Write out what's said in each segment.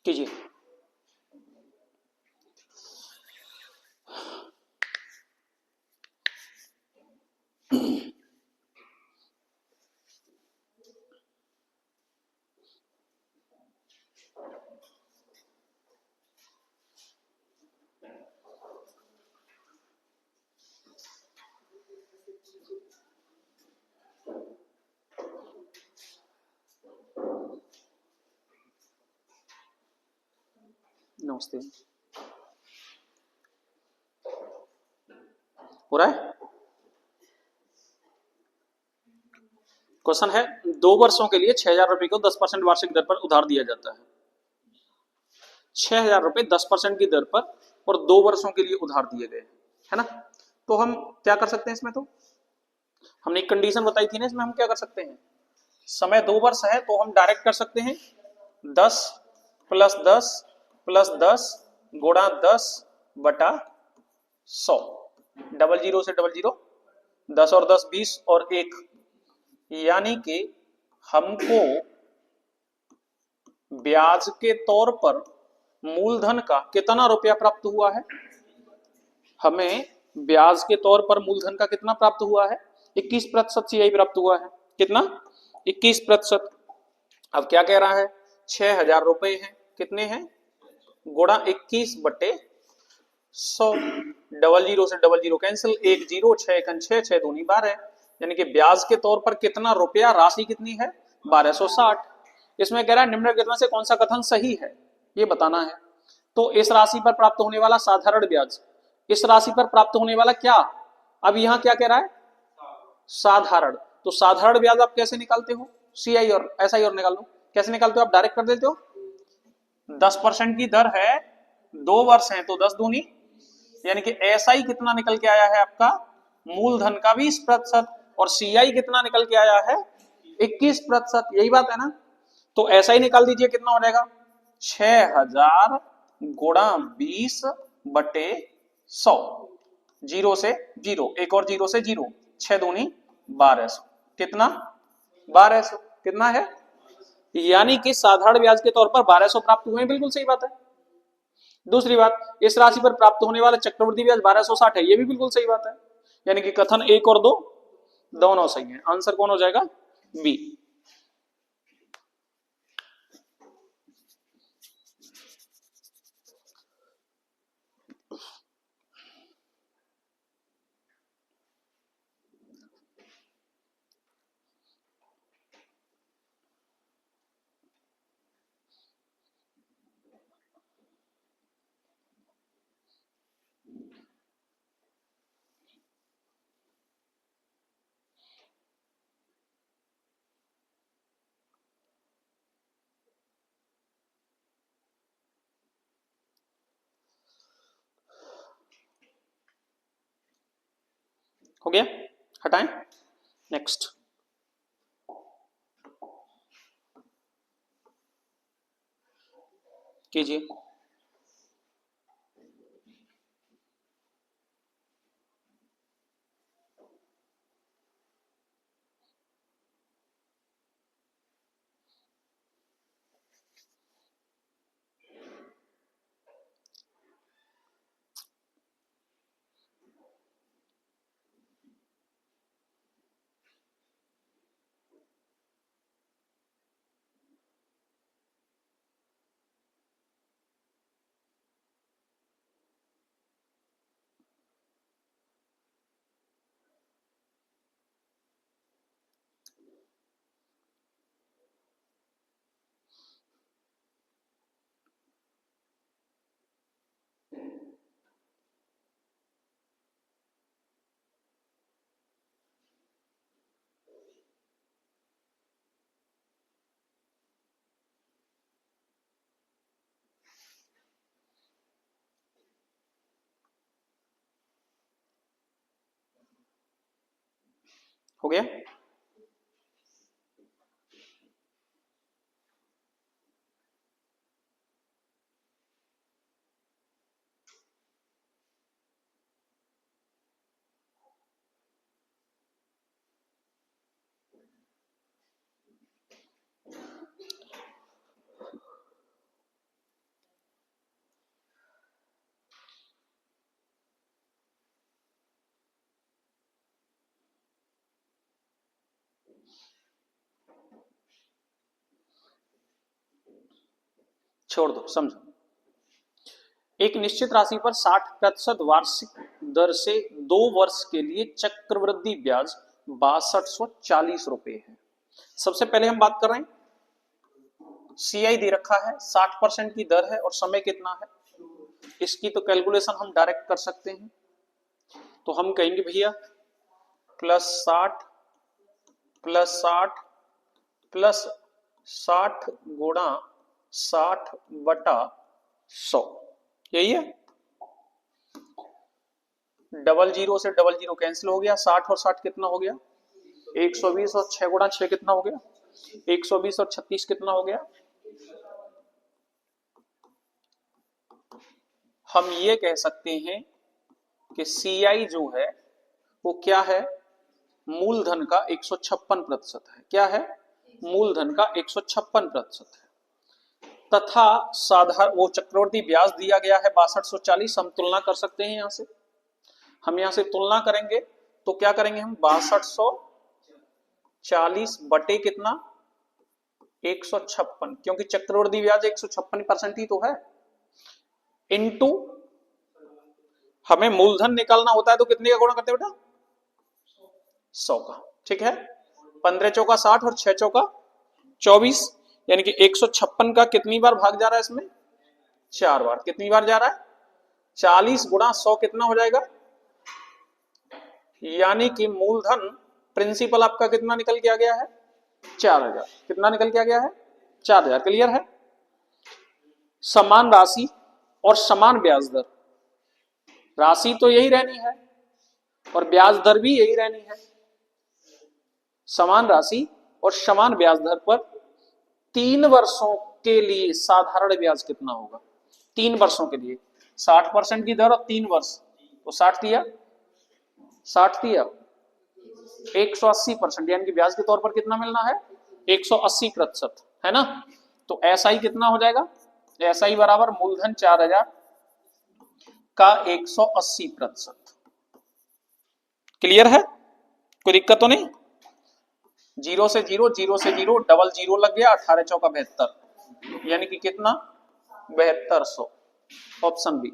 कीजिए। नमस्ते। हो रहा है? क्वेश्चन है, 2 वर्षों के लिए 6,000 रुपए को 10% वार्षिक दर पर उधार दिया जाता है। 6,000 रुपए 10% की दर पर और 2 वर्षों के लिए उधार दिए गए, है ना। तो हम क्या कर सकते हैं इसमें? तो हमने एक कंडीशन बताई थी ना, इसमें हम क्या कर सकते हैं, समय 2 वर्ष है तो हम डायरेक्ट कर सकते हैं 10 + 10 + 10 गुणा 10 बटा 100, डबल जीरो से डबल जीरो, 10 और 10 20 और 1, यानी कि हमको ब्याज के तौर पर मूलधन का कितना रुपया प्राप्त हुआ है? हमें ब्याज के तौर पर मूलधन का कितना प्राप्त हुआ है? 21% CI प्राप्त हुआ है। कितना? 21%। अब क्या कह रहा है, 6,000 रुपए हैं, कितने हैं, गुणा 21/100, डबल जीरो से डबल जीरो कैंसिल, 1 0, 6 1 6, 6 दूनी 12, यानी कि ब्याज के तौर पर कितना रुपया, राशि कितनी है, 1260। इसमें कह रहा है निम्नलिखित में से कौन सा कथन सही है, ये बताना है। तो इस राशि पर प्राप्त होने वाला साधारण ब्याज, इस राशि पर प्राप्त होने वाला क्या, अब यहां क्या कह रहा है, साधारण। तो साधारण ब्याज आप कैसे निकालते हो, CI और SI और निकाल लो। कैसे निकालते हो आप? डायरेक्ट कर देते हो। 10% की दर है, 2 वर्ष है तो 10 दूनी, यानी कि SI कितना निकल के आया है आपका, मूलधन का 20%, और CI कितना निकल के आया है, 21%। यही बात है ना। तो SI निकाल दीजिए, कितना हो जाएगा, 6,000 गुणा 20/100, जीरो से जीरो, एक और जीरो से जीरो, 6 दूनी 1200, कितना, 1200, कितना है, यानी कि साधारण ब्याज के तौर पर 1200 प्राप्त हुए। बिल्कुल सही बात है। दूसरी बात, इस राशि पर प्राप्त होने वाला चक्रवृद्धि ब्याज 1260 है, ये भी बिल्कुल सही बात है। यानी कि कथन 1 और 2 दोनों सही है। आंसर कौन हो जाएगा, बी। हो गया, हटाएं, नेक्स्ट। कीजिए। हो गया। छोड़ दो, समझो। एक निश्चित राशि पर 60% वार्षिक दर से 2 वर्ष के लिए चक्रवृद्धि ब्याज 6240 रुपए है। सबसे पहले हम बात कर रहे हैं सीआई दे रखा है, 60% की दर है और समय कितना है, इसकी तो कैलकुलेशन हम डायरेक्ट कर सकते हैं। तो हम कहेंगे भैया +60 +60 +60 गुणा 60/100, यही है। 00 से 00 कैंसिल हो गया, 60 और 60 कितना हो गया 120, और 6 गुणा 6 कितना हो गया 120, और 36 कितना हो गया। हम ये कह सकते हैं कि सीआई जो है वो क्या है, मूलधन का 156% है। क्या है, मूलधन का 156% है। तथा साधारण वो चक्रवर्ती ब्याज दिया गया है 6240। हम तुलना कर सकते हैं, यहां से हम यहां से तुलना करेंगे तो क्या करेंगे हम 6240 बटे कितना 156, क्योंकि चक्रवर्ती ब्याज 156% ही तो है, इनटू हमें मूलधन निकालना होता है तो कितने का गुणा करते हैं बेटा 100 का। ठीक है, 15 चौका 60 और 6 चौका 24, यानी कि 156 का कितनी बार भाग जा रहा है इसमें 4 बार। कितनी बार जा रहा है 40 गुणा 100 कितना हो जाएगा, यानी कि मूलधन प्रिंसिपल आपका कितना निकल के आ गया है 4000। कितना निकल के आ गया है 4000। क्लियर है। समान राशि और समान ब्याज दर, राशि तो यही रहनी है और ब्याज दर भी यही रहनी है। समान राशि और समान ब्याज दर पर 3 वर्षों के लिए साधारण ब्याज कितना होगा, 3 वर्षों के लिए 60% की दर और 3 वर्ष, तो 60 दिया 180%, यानी कि ब्याज के तौर पर कितना मिलना है 180%, है ना। तो ऐसा ही कितना हो जाएगा, ऐसा ही बराबर मूलधन 4000 का 180%। क्लियर है, कोई दिक्कत तो नहीं। 0 से 0, 0 से 0, डबल 0 लग गया, 18 चौका 72, यानी कि कितना 7200। Option B.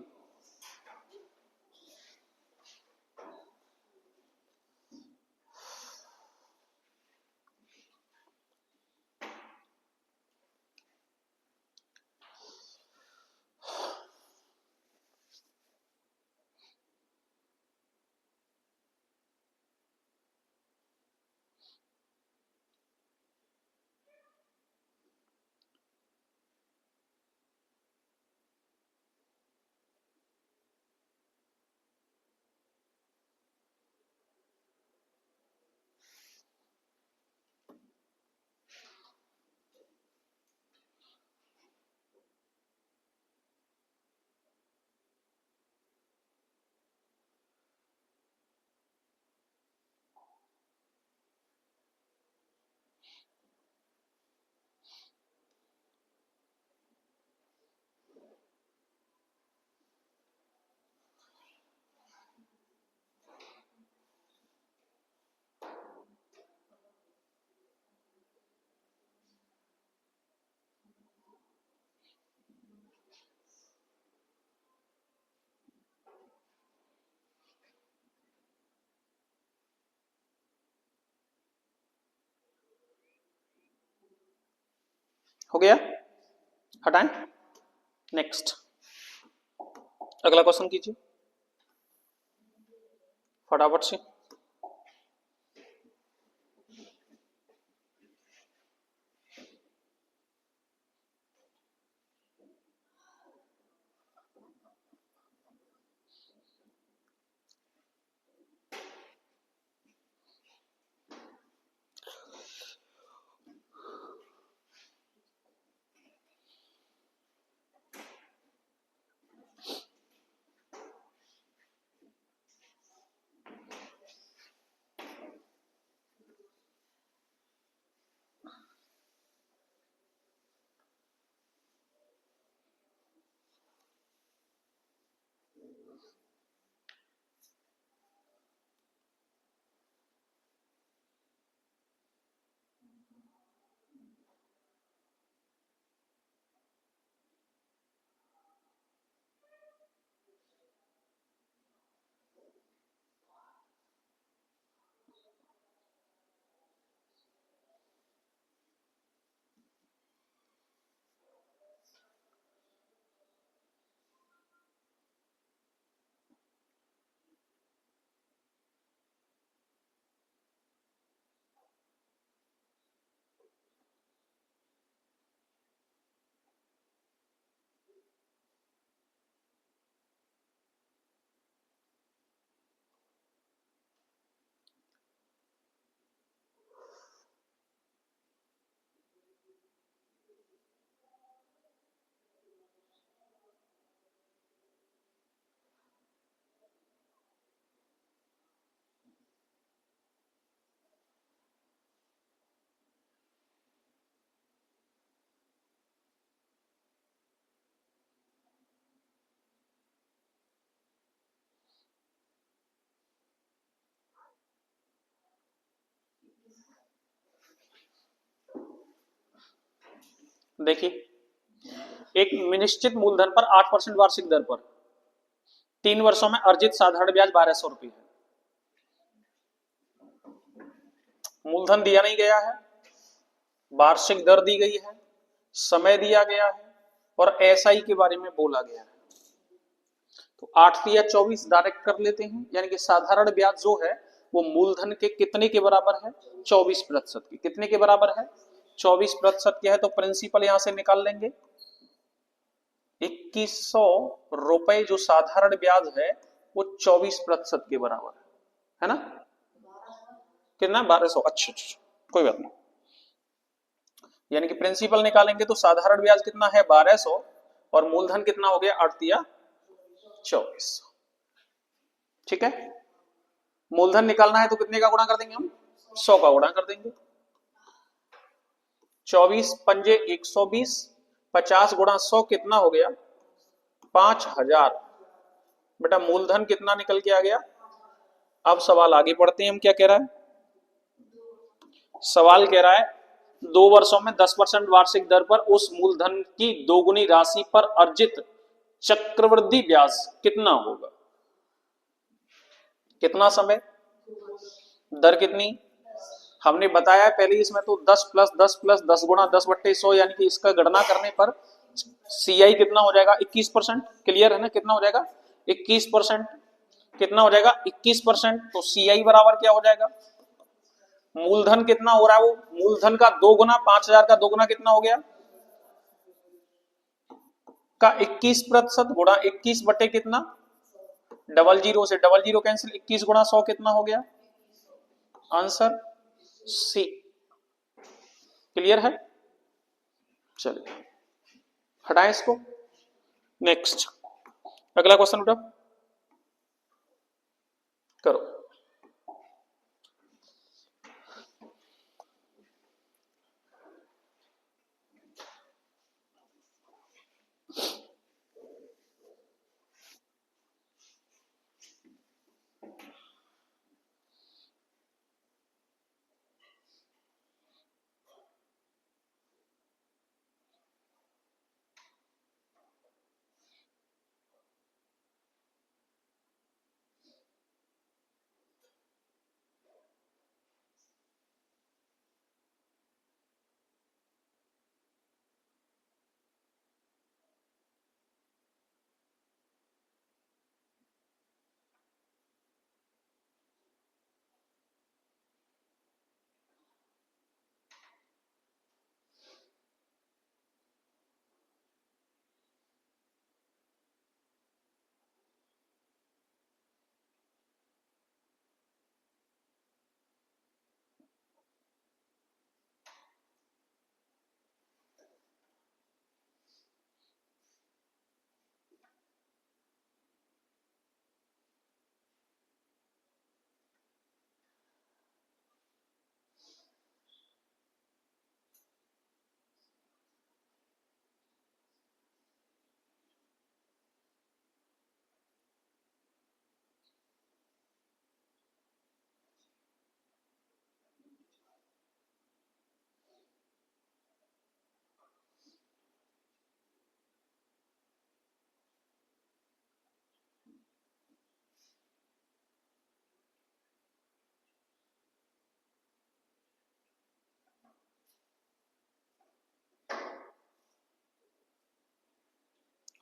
हो गया, हटाएं। नेक्स्ट, अगला क्वेश्चन कीजिए फटाफट से। देखिए, एक निश्चित मूलधन पर 8% वार्षिक दर पर 3 वर्षों में अर्जित साधारण ब्याज 1200 रुपये है। मूलधन दिया नहीं गया है, वार्षिक दर दी गई है, समय दिया गया है और एसआई के बारे में बोला गया है। तो 8 या 24 डायरेक्ट कर लेते हैं, यानी कि साधारण ब्याज जो है वो मूलधन के कितने के बराबर है? 24% की। कितने के बराबर है? 24% के है, तो प्रिंसिपल यहां से निकाल लेंगे। 2100 रुपए जो साधारण ब्याज है वो 24% के बराबर है ना? कितना? 1200। अच्छा, कोई बात नहीं। यानी कि प्रिंसिपल निकालेंगे तो साधारण ब्याज कितना है? 1200 और मूलधन कितना हो गया? 8 या 24। ठीक है, मूलधन निकालना है तो कितने का गुणा कर देंगे हम? 100 का गुणा कर देंगे। 24 पंजे 120, 50 गुणा 100 कितना हो गया? 5000। बेटा मूलधन कितना निकल के आ गया? अब सवाल आगे पढ़ते हैं हम, क्या कह रहा है? सवाल कह रहा है 2 वर्षों में 10% वार्षिक दर पर उस मूलधन की दोगुनी राशि पर अर्जित चक्रवृद्धि ब्याज कितना होगा? कितना समय? दर कितनी? हमने बताया पहले इसमें तो 10 प्लस 10 प्लस 10 गुणा 10/100, यानी कि इसका गणना करने पर सीआई कितना हो जाएगा? 21%। क्लियर है ना? कितना हो जाएगा? 21%। कितना हो जाएगा? 21%। तो सीआई बराबर क्या हो जाएगा? मूलधन कितना हो रहा है? वो मूलधन का 2 गुना, 5000 का 2 गुना कितना हो गया? का 21% गुणा 21 बटे कितना? 00 से 00 कैंसिल, 21 गुणा 100 कितना हो गया? Answer C. क्लियर है? चलिए हटाएं इसको। नेक्स्ट अगला क्वेश्चन उठा करो।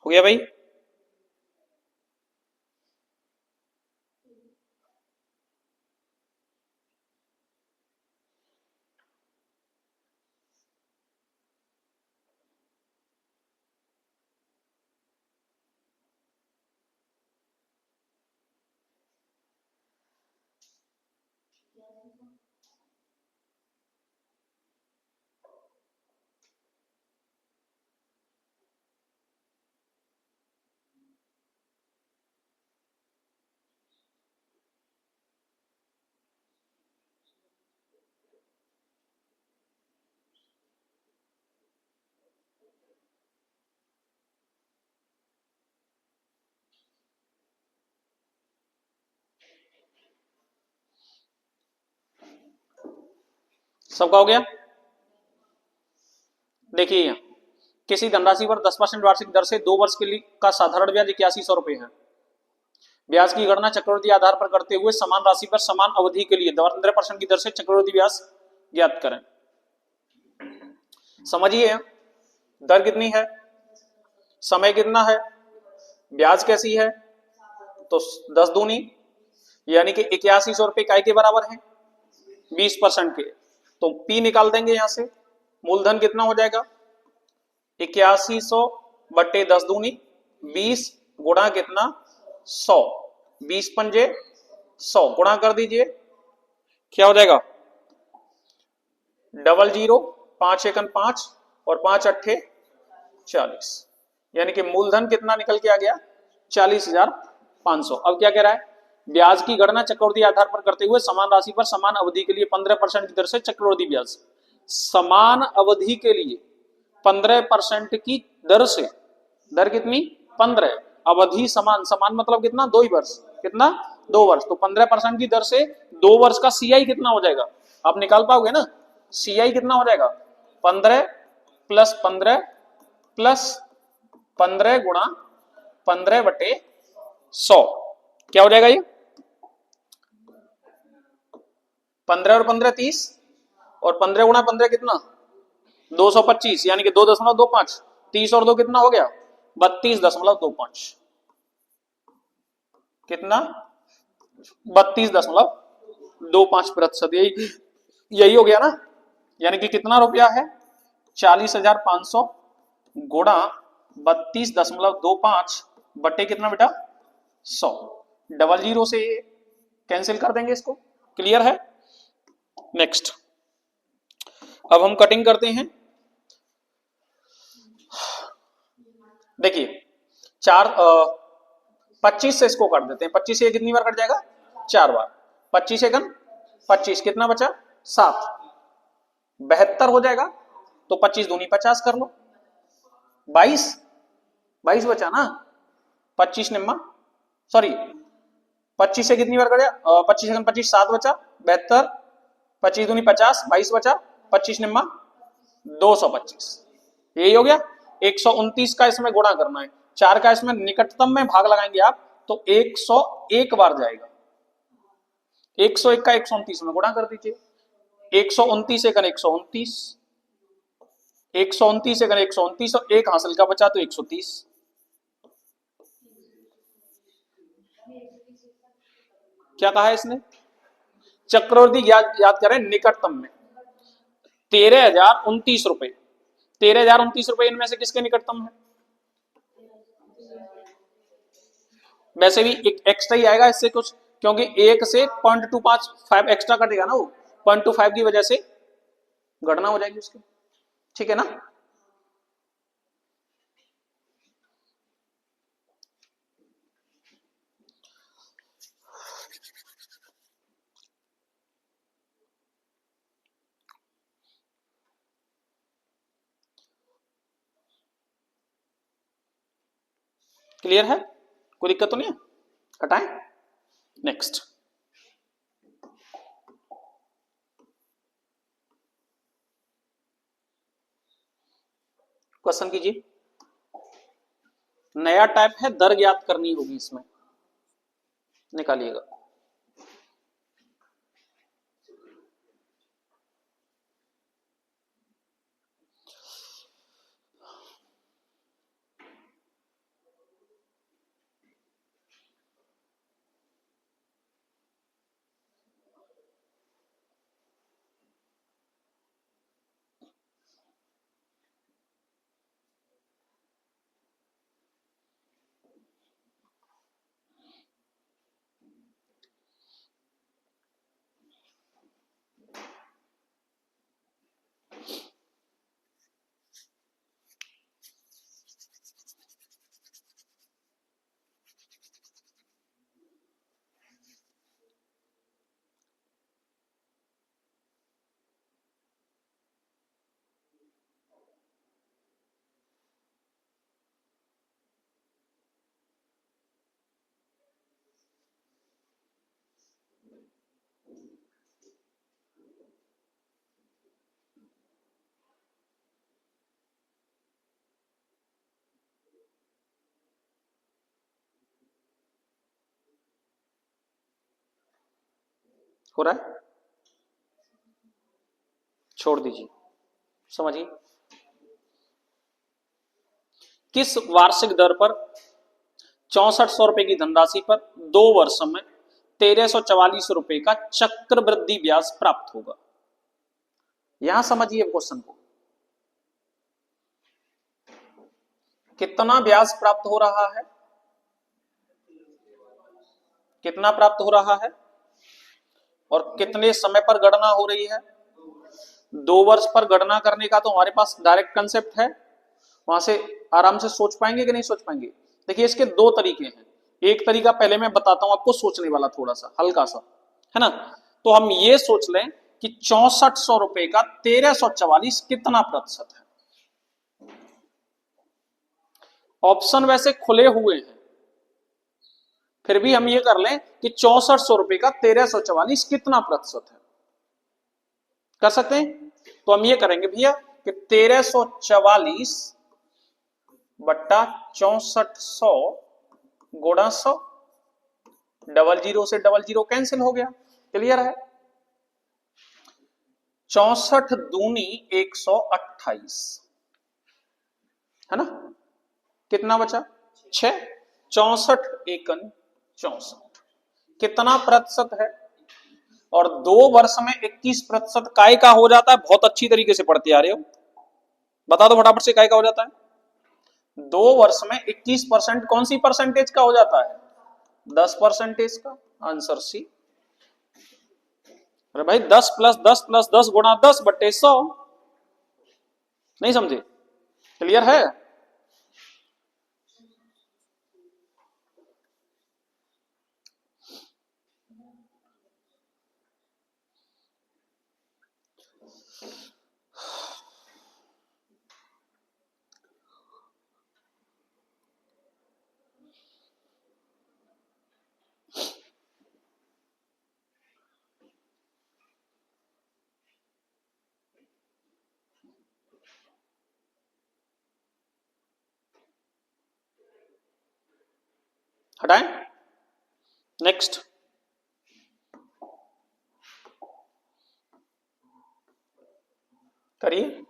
हो गया भाई? सबका हो गया? देखिए यहां किसी धनराशि पर 10% वार्षिक दर से 2 वर्ष के लिए का साधारण ब्याज 8100 रुपए है। ब्याज की गणना चक्रवृद्धि आधार पर करते हुए समान राशि पर समान अवधि के लिए 15% की दर से चक्रवृद्धि ब्याज ज्ञात करें। समझिए, दर कितनी है, समय कितना है, ब्याज कैसी है, तो 10 दूनी यानी कि 8100 रुपए काय के बराबर है, 20% के। तो P निकाल देंगे यहां से, मूलधन कितना हो जाएगा 8100 बट्टे 10 दूनी 20 गुणा कितना 100, 20 पंजे 100 गुणा कर दीजिए, क्या हो जाएगा 00, 5 एकन 5 और 5 अट्ठे 40, यानी कि मूलधन कितना निकल के आ गया 40,500। अब क्या कह रहा है, ब्याज की गणना चक्रवृद्धि आधार पर करते हुए समान राशि पर समान अवधि के लिए 15% की दर से चक्रवृद्धि ब्याज, समान अवधि के लिए 15% की दर से, दर कितनी 15, अवधि समान, समान मतलब कितना 2 वर्ष, कितना 2 वर्ष, तो 15% की दर से 2 वर्ष का सीआई कितना हो जाएगा, आप निकाल पाओगे ना, सीआई कितना हो जाएगा 15 प्लस 15 प्लस 15 गुणा 15 बटे 100, क्या हो जाएगा ये 15 और 15 30 और 15 गुणा 15 कितना 225, यानी कि 2.25, 30 और 2 कितना हो गया 32.25, कितना 32.25%, यही हो गया ना, यानी कि कितना रुपया है 40,500 गुणा 32.25 बटे कितना बेटा 100, 00 से कैंसिल कर देंगे इसको, क्लियर है। नेक्स्ट, अब हम कटिंग करते हैं। देखिए 25 से इसको काट देते हैं, 25 से कितनी बार कट जाएगा 4 बार, 25 एकन 25 कितना बचा 7, 72 हो जाएगा, तो 25 दूनी 50 कर लो, 22 बचा ना, 25 निम्मा सॉरी 25 से कितनी बार कट गया 25 एकन 25 7 बचा, 72, 25 दूनी 50, 22 बचा, 25 निम्मा 225, यही हो गया। 129 का इसमें गुणा करना है, 4 का इसमें निकटतम में भाग लगाएंगे आप तो 101 बार जाएगा, 101 का 129 में गुणा कर दीजिए, 129 एकन 129, 129 एकन 129 और एक हासिल का बचा तो 130, क्या कहा है इसने, चक्रवृद्धि याद करें निकटतम में 13,029 रुपए, 13,029 रुपए इनमें से किसके निकटतम है, वैसे भी एक एक्स्ट्रा ही आएगा इससे कुछ, क्योंकि 1 से 0.25 एक्स्ट्रा कटेगा ना, वो 0.25 की वजह से गणना हो जाएगी उसकी, ठीक है ना। क्लियर है, कोई दिक्कत तो नहीं है, हटाएं। नेक्स्ट, क्वेश्चन कीजिए, नया टाइप है, दर ज्ञात करनी होगी इसमें, निकालिएगा। हो रहा है? छोड़ दीजिए, समझिए। किस वार्षिक दर पर 6400 रुपए की धनराशि पर 2 वर्षों में 1344 रुपए का चक्रवृद्धि ब्याज प्राप्त होगा? यहां समझिए क्वेश्चन को, कितना ब्याज प्राप्त हो रहा है, कितना प्राप्त हो रहा है और कितने समय पर गणना हो रही है? 2 वर्ष पर गणना करने का तो हमारे पास डायरेक्ट कंसेप्ट है, वहां से आराम से सोच पाएंगे कि नहीं सोच पाएंगे? देखिए इसके 2 तरीके हैं। एक तरीका पहले मैं बताता हूं आपको, सोचने वाला थोड़ा सा हल्का सा, है ना। तो हम ये सोच लें कि 6400 रुपए का 1344 कितना प्रतिशत है। ऑप्शन वैसे खुले हुए हैं, फिर भी हम ये कर लें कि 6400 रुपए का 1344 कितना प्रतिशत है। कर सकते हैं? तो हम ये करेंगे भैया कि 1344 बट्टा 6400 गुणा 100, 00 से 00 कैंसिल हो गया। क्लियर है? 64 दूनी 128, है ना। कितना बचा? 6। 64 एकन 64 कितना प्रतिशत है? और 2 वर्ष में 21% काय का हो जाता है। बहुत अच्छी तरीके से पढ़ते आ रहे हो, बता दो फटाफट से, काय का हो जाता है? 2 वर्ष में 21% कौन सी परसेंटेज का हो जाता है? 10% का। Answer C. अरे भाई 10 प्लस 10 प्लस 10 गुणा 10 बट्टे 100। नहीं समझे? क्लियर है? हटाएं, नेक्स्ट। करिए।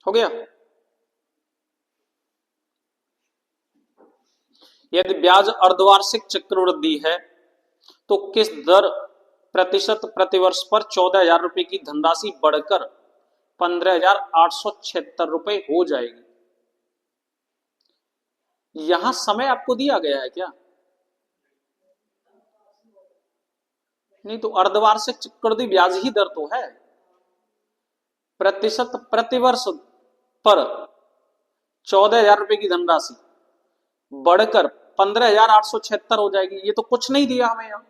हो गया? यदि ब्याज अर्धवार्षिक चक्रवृद्धि है तो किस दर प्रतिशत प्रतिवर्ष पर 14,000 रुपए की धनराशि बढ़कर 15,876 रुपए हो जाएगी? यहां समय आपको दिया गया है क्या? नहीं तो अर्धवार्षिक चक्रवृद्धि ब्याज ही दर तो है। प्रतिशत प्रतिवर्ष पर 14,000 रुपए की धनराशि बढ़कर 15,876 हो जाएगी। ये तो कुछ नहीं दिया हमें यहां।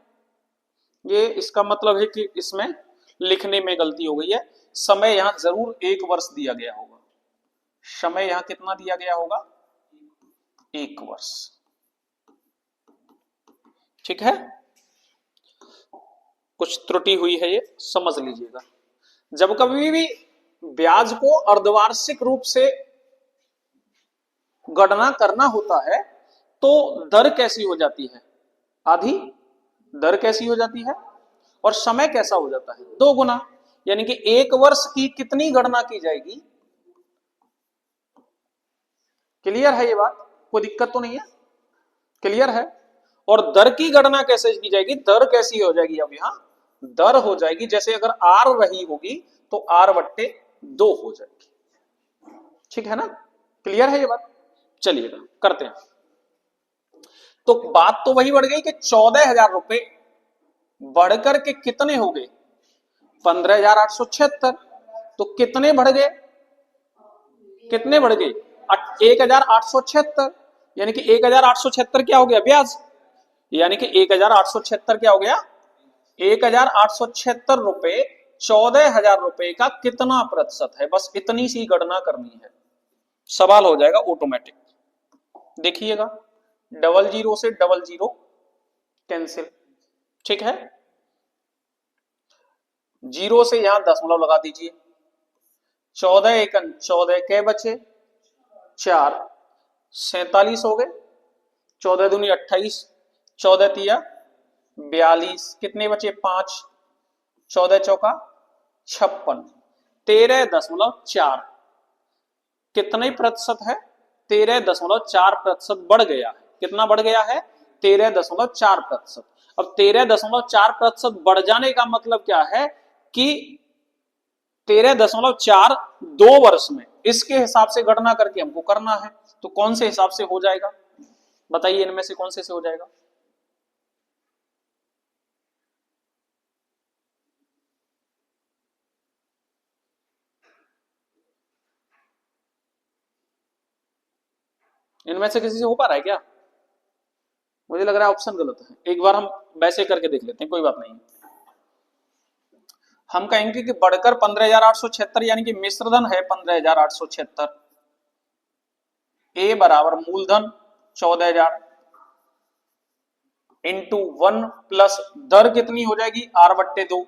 ये इसका मतलब है कि इसमें लिखने में गलती हो गई है। समय यहां जरूर 1 वर्ष दिया गया होगा। समय यहां कितना दिया गया होगा? 1 वर्ष। ठीक है, कुछ त्रुटि हुई है ये समझ लीजिएगा। जब कभी भी ब्याज को अर्धवार्षिक रूप से गणना करना होता है तो दर कैसी हो जाती है, आधी दर कैसी हो जाती है और समय कैसा हो जाता है, 2 गुना। यानी कि 1 वर्ष की कितनी गणना की जाएगी। क्लियर है ये बात, कोई दिक्कत तो नहीं है, क्लियर है। और दर की गणना कैसे की जाएगी, दर कैसी हो जाएगी, अब यहां दर हो जाएगी जैसे अगर आर रही होगी तो आर बट्टे 2 हो जाएगी। ठीक है ना, क्लियर है ये बात। चलिएगा करते हैं। तो बात तो वही बढ़ गई कि 14,000 रुपए बढ़कर के कितने हो गए, 15,876। तो कितने बढ़ गए, कितने बढ़ गए, 1,876। यानी कि 1,876 क्या हो गया, ब्याज। यानी कि 1,876 क्या हो गया, 1,876 रुपए 14,000 रुपए का कितना प्रतिशत है, बस इतनी सी गणना करनी है, सवाल हो जाएगा ऑटोमेटिक। देखिएगा 00 से 00 कैंसिल। ठीक है, 0 से यहां दशमलव लगा दीजिए, 14 एकन 14 के बचे 4, 47 हो गए, 14 दूनी 28, 14 तिया 42, कितने बचे 5, 14 चौका 56, 13.4 कितने प्रतिशत है, 13.4% बढ़ गया है। कितना बढ़ गया है, 13.4%। अब 13.4% बढ़ जाने का मतलब क्या है कि 13.4 2 वर्ष में, इसके हिसाब से गणना करके हमको करना है। तो कौन से हिसाब से हो जाएगा, बताइए इनमें से कौन से हो जाएगा। इनमें से किसी से हो पा रहा है क्या, मुझे लग रहा है ऑप्शन गलत है। एक बार हम वैसे करके देख लेते हैं, कोई बात नहीं। हम कहेंगे कि बढ़कर 15,876 यानी कि मिश्रधन है 15,876, ए बराबर मूलधन 14,000 इंटू 1 प्लस दर कितनी हो जाएगी, आर बट्टे 2,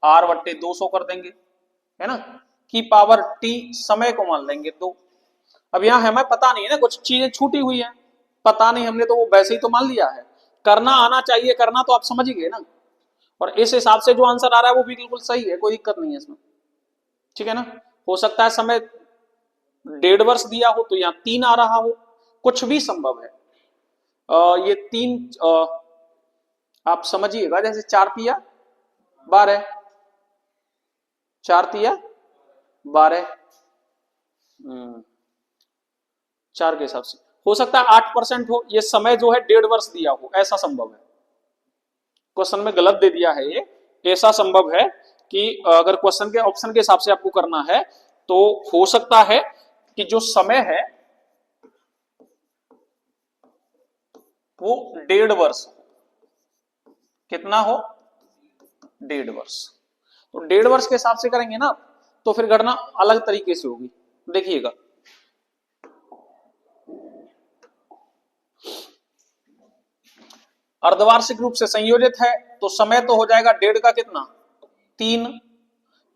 आर बट्टे 200 कर देंगे, है ना, की पावर टी, समय को मान लेंगे 2। अब यहां हमें पता नहीं है ना, कुछ चीजें छूटी हुई है, पता नहीं, हमने तो वो वैसे ही तो मान लिया है। करना आना चाहिए, करना तो आप समझ ही गए ना, और इस हिसाब से जो आंसर आ रहा है वो भी बिल्कुल सही है, कोई दिक्कत नहीं है इसमें। ठीक है ना, हो सकता है समय 1.5 वर्ष दिया हो तो यहाँ 3 आ रहा हो, कुछ भी संभव है। ये 3 आप समझिएगा, जैसे 4 तिया 12, 4 तिया 12, 4 के हिसाब से हो सकता है 8% हो, ये समय जो है 1.5 वर्ष दिया हो, ऐसा संभव है। क्वेश्चन में गलत दे दिया है ये, ऐसा संभव है कि अगर क्वेश्चन के ऑप्शन के हिसाब से आपको करना है तो हो सकता है कि जो समय है वो 1.5 वर्ष, कितना हो, 1.5 वर्ष। तो 1.5 वर्ष के हिसाब से करेंगे ना तो फिर गणना अलग तरीके से होगी। देखिएगा अर्धवार्षिक रूप से संयोजित है तो समय तो हो जाएगा 1.5 का कितना 3,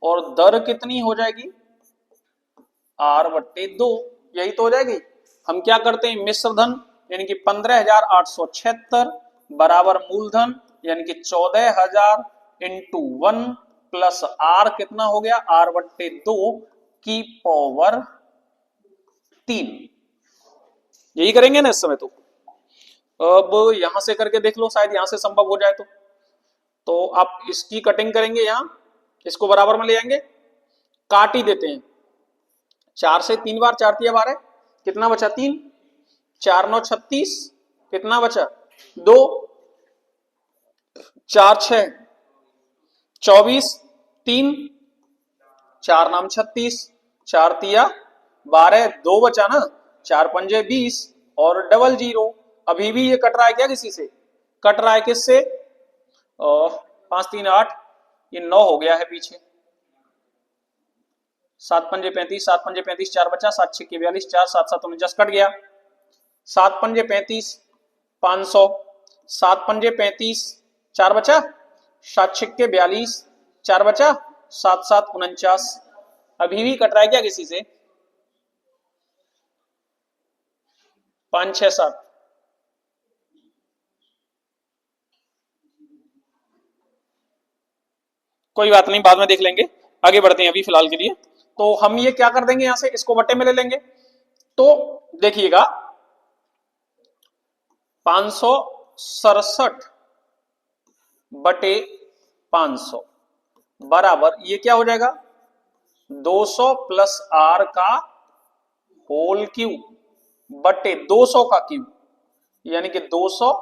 और दर कितनी हो जाएगी आर बट्टे 2, यही तो हो जाएगी। हम क्या करते हैं, मिश्रधन यानी कि 15,876 बराबर मूलधन यानी कि 14,000 इंटू 1 प्लस आर कितना हो गया, आर बट्टे 2 की पावर 3, यही करेंगे ना इस समय। तो अब यहां से करके देख लो, शायद यहां से संभव हो जाए तो आप इसकी कटिंग करेंगे, यहां इसको बराबर में ले आएंगे, काट ही देते हैं। 4 से 3 बार 4 तिया 12, कितना बचा 3, 4 9 36, कितना बचा 2, 4 6 24, 3 4 नाम 36, 4 तिया 12, 2 बचा ना, 4 पंजे 20 और 00। अभी भी ये कट रहा है क्या, किसी से कट रहा है, किससे, 5 3 8, ये 9 हो गया है पीछे, 7 पंजे 35, 7 पंजे 35, 4 बचा, 7 6 42, 4 7 7 49 कट गया। सात पंजे 35, 500, सात पंजे 35, चार बचा, सात छिक्के 42, चार बचा, सात सात 49। अभी भी कट रहा है क्या किसी से? 5 6 7। कोई बात नहीं, बाद में देख लेंगे, आगे बढ़ते हैं अभी फिलहाल के लिए। तो हम ये क्या कर देंगे, यहां से इसको बट्टे में ले लेंगे। तो देखिएगा 567 बटे 500 बराबर ये क्या हो जाएगा, 200 प्लस आर का होल क्यूब बटे 200 का क्यूब, यानी कि 200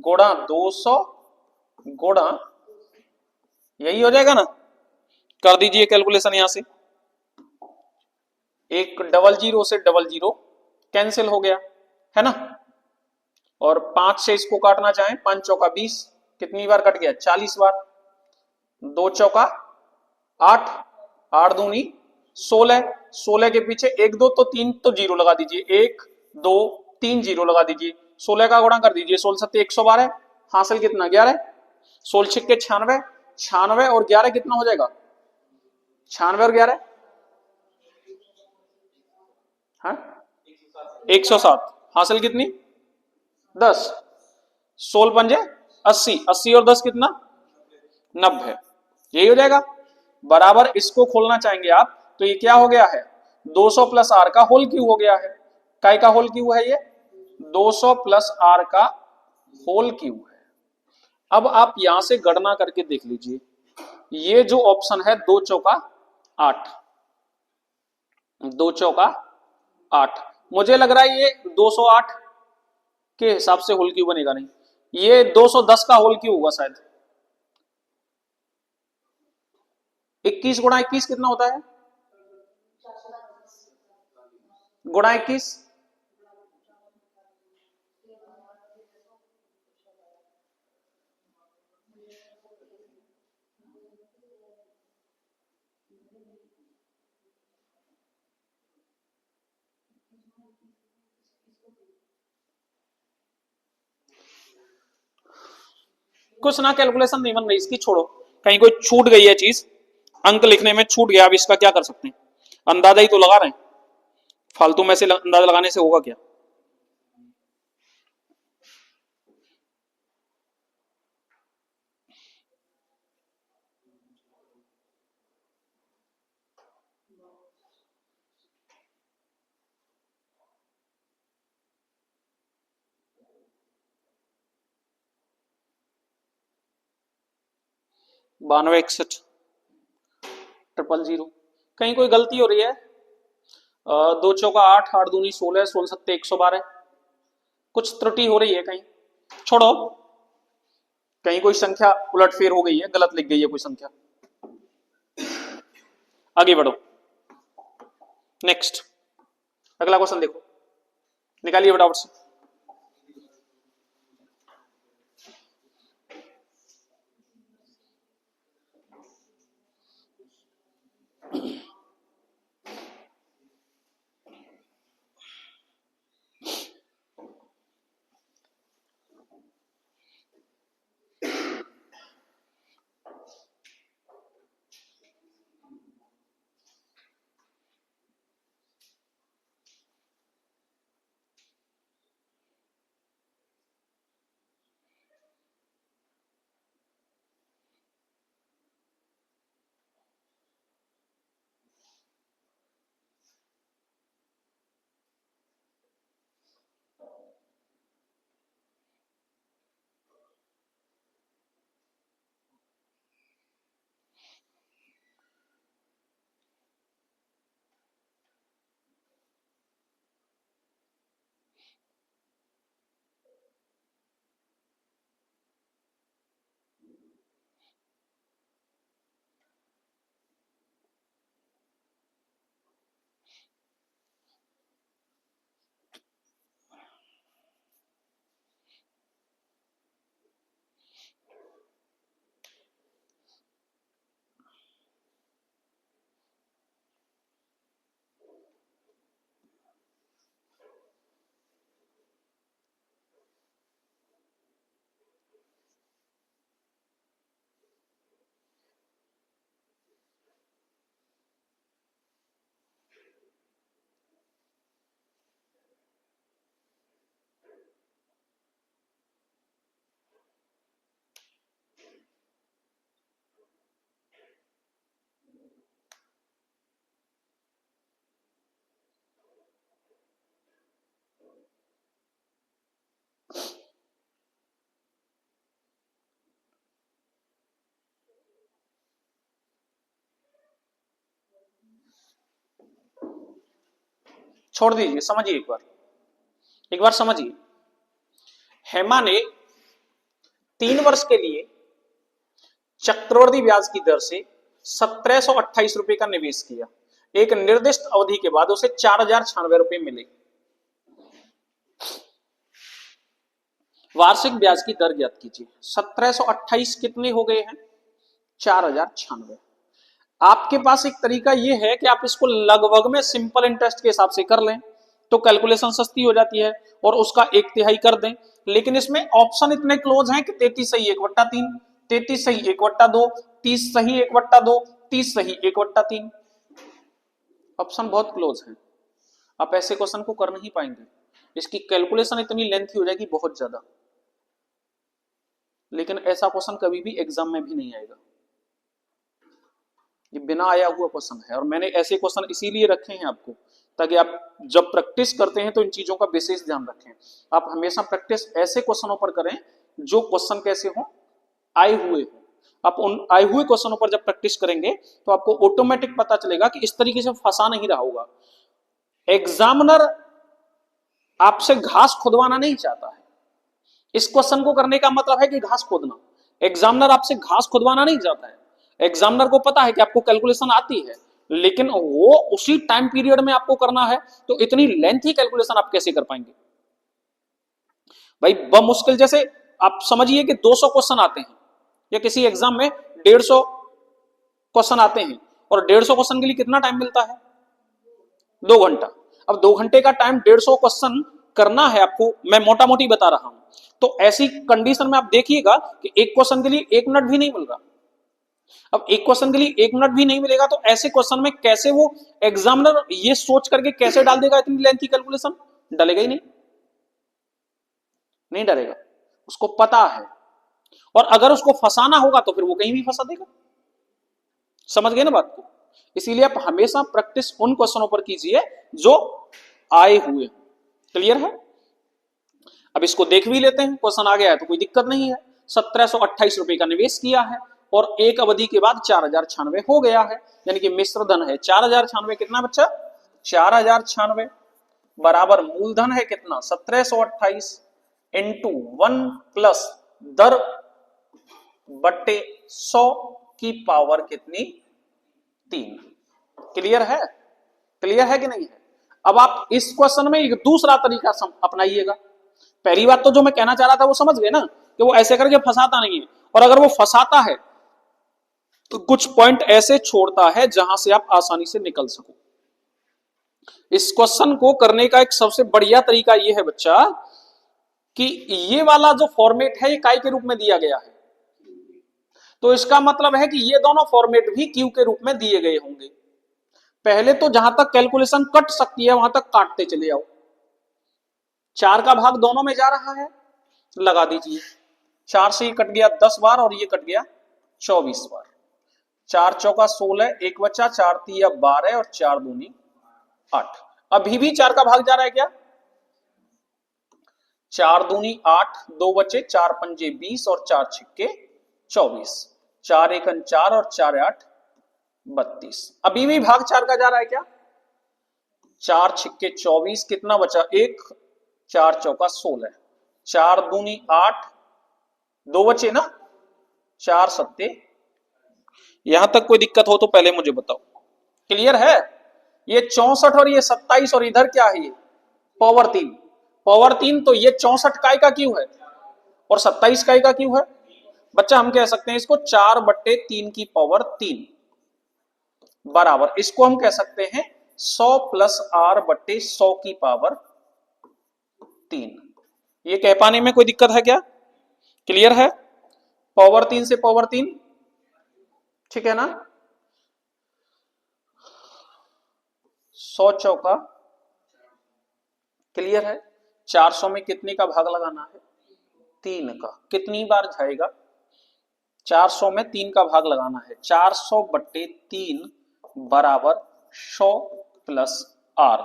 गुणा 200 गुणा, यही हो जाएगा ना। कर दीजिए कैलकुलेशन यहां से। एक डबल जीरो से डबल जीरो कैंसिल हो गया है ना, और 5 से इसको काटना चाहें, 5 चौका 20, कितनी बार कट गया, 40 बार। 2 चौका 8, 8 दूनी 16, 16 के पीछे 1 2 तो 3 तो जीरो लगा दीजिए, 1 2 3 जीरो लगा दीजिए। 16 का गुणा कर दीजिए, 16 सत्ते 112, हासिल कितना 11, 16 छिक्के 96, 96 और 11 कितना हो जाएगा, 96 और 11 हाँ 107, हासिल कितनी 10, 16 पंजे 80, 80 और 10 कितना 90, यही हो जाएगा। बराबर इसको खोलना चाहेंगे आप तो ये क्या हो गया है, 200 प्लस आर का होल क्यू हो गया है। काय का होल क्यू है ये, 200 प्लस आर का होल क्यू है। अब आप यहां से गणना करके देख लीजिए, ये जो ऑप्शन है 2 चौका 8, 2 चौका 8, मुझे लग रहा है ये 208 के हिसाब से होल क्यू बनेगा, नहीं ये 210 का होल क्यू होगा शायद। 21 गुणा 21 कितना होता है, गुणा 21, कुछ ना कैलकुलेशन नहीं बन रही इसकी, छोड़ो, कहीं कोई छूट गई है चीज, अंक लिखने में छूट गया, अब इसका क्या कर सकते हैं, अंदाजा ही तो लगा रहे हैं, फालतू में से अंदाजा लगाने से होगा क्या। बानवे 61 ट्रिपल जीरो, कहीं कोई गलती हो रही है। 2 चौका 8, 8 दूनी 16, 16 सत्ते 112, कुछ त्रुटि हो रही है कहीं, छोड़ो, कहीं कोई संख्या उलटफेर हो गई है, गलत लिख गई है कोई संख्या। आगे बढ़ो, नेक्स्ट अगला क्वेश्चन देखो, निकालिए फटाफट से। छोड़ दीजिए, समझिए एक बार समझिए। हेमा ने 3 वर्ष के लिए चक्रवृद्धि ब्याज की दर से 1728 रुपए का निवेश किया। एक निर्दिष्ट अवधि के बाद उसे 4096 रुपए मिले। वार्षिक ब्याज की दर ज्ञात कीजिए। 1728 कितने हो गए हैं? 4096। आपके पास एक तरीका यह है कि आप इसको लगभग में सिंपल इंटरेस्ट के हिसाब से कर लें तो कैलकुलेशन सस्ती हो जाती है और उसका 1/3 कर दें। लेकिन इसमें ऑप्शन इतने क्लोज हैं कि 33 सही 1/3, 33 सही 1/2, 30 सही 1/2, 30 सही 1/3। ऑप्शन बहुत क्लोज है, आप ऐसे क्वेश्चन को कर नहीं पाएंगे। इसकी कैलकुलेशन इतनी लेंथी हो जाएगी बहुत ज्यादा। लेकिन ऐसा क्वेश्चन कभी भी एग्जाम में भी नहीं आएगा, ये बिना आया हुआ क्वेश्चन है। और मैंने ऐसे क्वेश्चन इसीलिए रखे हैं आपको, ताकि आप जब प्रैक्टिस करते हैं तो इन चीजों का विशेष ध्यान रखें। आप हमेशा प्रैक्टिस ऐसे क्वेश्चनों पर करें जो क्वेश्चन कैसे हो, आए हुए हो। आप उन आए हुए क्वेश्चनों पर जब प्रैक्टिस करेंगे तो आपको ऑटोमेटिक पता चलेगा कि इस तरीके से फंसा नहीं रहा होगा। एग्जामिनर आपसे घास खुदवाना नहीं चाहता है। इस क्वेश्चन को करने का मतलब है कि घास खोदना। एग्जामिनर आपसे घास खुदवाना नहीं चाहता है। एग्जामिनर को पता है कि आपको कैलकुलेशन आती है, लेकिन वो उसी टाइम पीरियड में आपको करना है, तो इतनी लेंथी कैलकुलेशन आप कैसे कर पाएंगे भाई? बमुश्किल, जैसे आप समझिए कि 200 क्वेश्चन आते हैं या किसी एग्जाम में 150 क्वेश्चन आते हैं, और 150 क्वेश्चन के लिए कितना टाइम मिलता है? 2 घंटा। अब 2 घंटे का टाइम 150 क्वेश्चन करना है आपको, मैं मोटा मोटी बता रहा हूं। तो ऐसी कंडीशन में आप देखिएगा कि एक क्वेश्चन के लिए 1 मिनट भी नहीं मिल रहा। अब एक क्वेश्चन के लिए 1 मिनट भी नहीं मिलेगा तो ऐसे क्वेश्चन में कैसे वो एग्जामिनर ये सोच करके कैसे डाल देगा इतनी लेंथी कैलकुलेशन? डालेगा ही नहीं, नहीं डालेगा। उसको पता है, और अगर उसको फंसाना होगा तो फिर वो कहीं भी फंसा देगा। समझ गए ना बात को? इसीलिए आप हमेशा प्रैक्टिस उन क्वेश्चनों पर कीजिए जो आए हुए। क्लियर है? अब इसको देख भी लेते हैं, क्वेश्चन आ गया है तो कोई दिक्कत नहीं है। 1728 रुपए का निवेश किया है और एक अवधि के बाद 4096 हो गया है, यानी कि मिश्र धन है 4096। कितना बच्चा? 4096 बराबर मूलधन है कितना? 1728 इंटू 1 प्लस दर बट्टे 100 की पावर कितनी? 3। क्लियर है? क्लियर है कि नहीं है? अब आप इस क्वेश्चन में एक दूसरा तरीका अपनाइएगा। पहली बात तो जो मैं कहना चाह रहा था वो समझ गए ना, कि वो ऐसे करके फंसाता नहीं है, और अगर वो फंसाता है तो कुछ पॉइंट ऐसे छोड़ता है जहां से आप आसानी से निकल सको। इस क्वेश्चन को करने का एक सबसे बढ़िया तरीका यह है बच्चा कि ये वाला जो फॉर्मेट है ये काय के रूप में दिया गया है, तो इसका मतलब है कि ये दोनों फॉर्मेट भी क्यू के रूप में दिए गए होंगे। पहले तो जहां तक कैलकुलेशन कट सकती है वहां तक काटते चले जाओ। 4 का भाग दोनों में जा रहा है, लगा दीजिए। 4 से ये कट गया 10 बार और ये कट गया 24 बार। 4 चौका 16, एक बच्चा, 4 तिया 12 और 4 दूनी 8। अभी भी 4 का भाग जा रहा है क्या? 4 दूनी 8, 2 बचे, 4 पंजे 20 और 4 छिक्के 24, 4 एकन 4 और 4 8 32। अभी भी भाग 4 का जा रहा है क्या? 4 छिक्के 24, कितना बचा? 1, 4 चौका 16, 4 दूनी 8, 2 बचे ना, 4 सत्ते। यहां तक कोई दिक्कत हो तो पहले मुझे बताओ। क्लियर है? ये 64 और ये 27 और इधर क्या है? ये पावर 3। पावर 3 तो ये 64 काय का क्यों है और 27 काय का क्यों है? बच्चा हम कह सकते हैं इसको 4/3 की पावर 3 बराबर, इसको हम कह सकते हैं 100 प्लस r/100 की पावर 3। ये कह पाने में कोई दिक्कत है क्या? क्लियर है? पावर 3 से पावर 3, ठीक है ना? 100 चौका, क्लियर है? 400 में कितने का भाग लगाना है? 3 का। कितनी बार जाएगा? 400 में 3 का भाग लगाना है। 400/3 बराबर 100 प्लस r,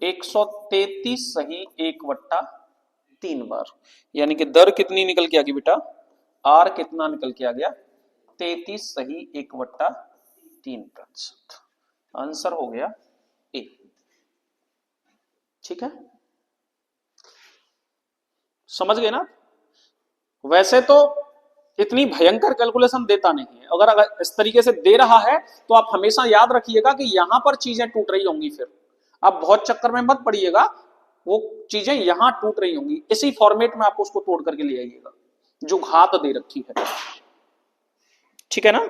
133 सही 1/3 बार। यानी कि दर कितनी निकल के आ गई बेटा? r कितना निकल के आ गया? 33 सही 1/3%। आंसर हो गया ए। ठीक है, समझ गए ना। वैसे तो इतनी भयंकर कैलकुलेशन देता नहीं है, अगर इस तरीके से दे रहा है तो आप हमेशा याद रखिएगा कि यहां पर चीजें टूट रही होंगी, फिर आप बहुत चक्कर में मत पड़िएगा, वो चीजें यहां टूट रही होंगी, इसी फॉर्मेट में आप उसको तोड़ करके ले आइएगा जो घात दे रखी है, ठीक है ना।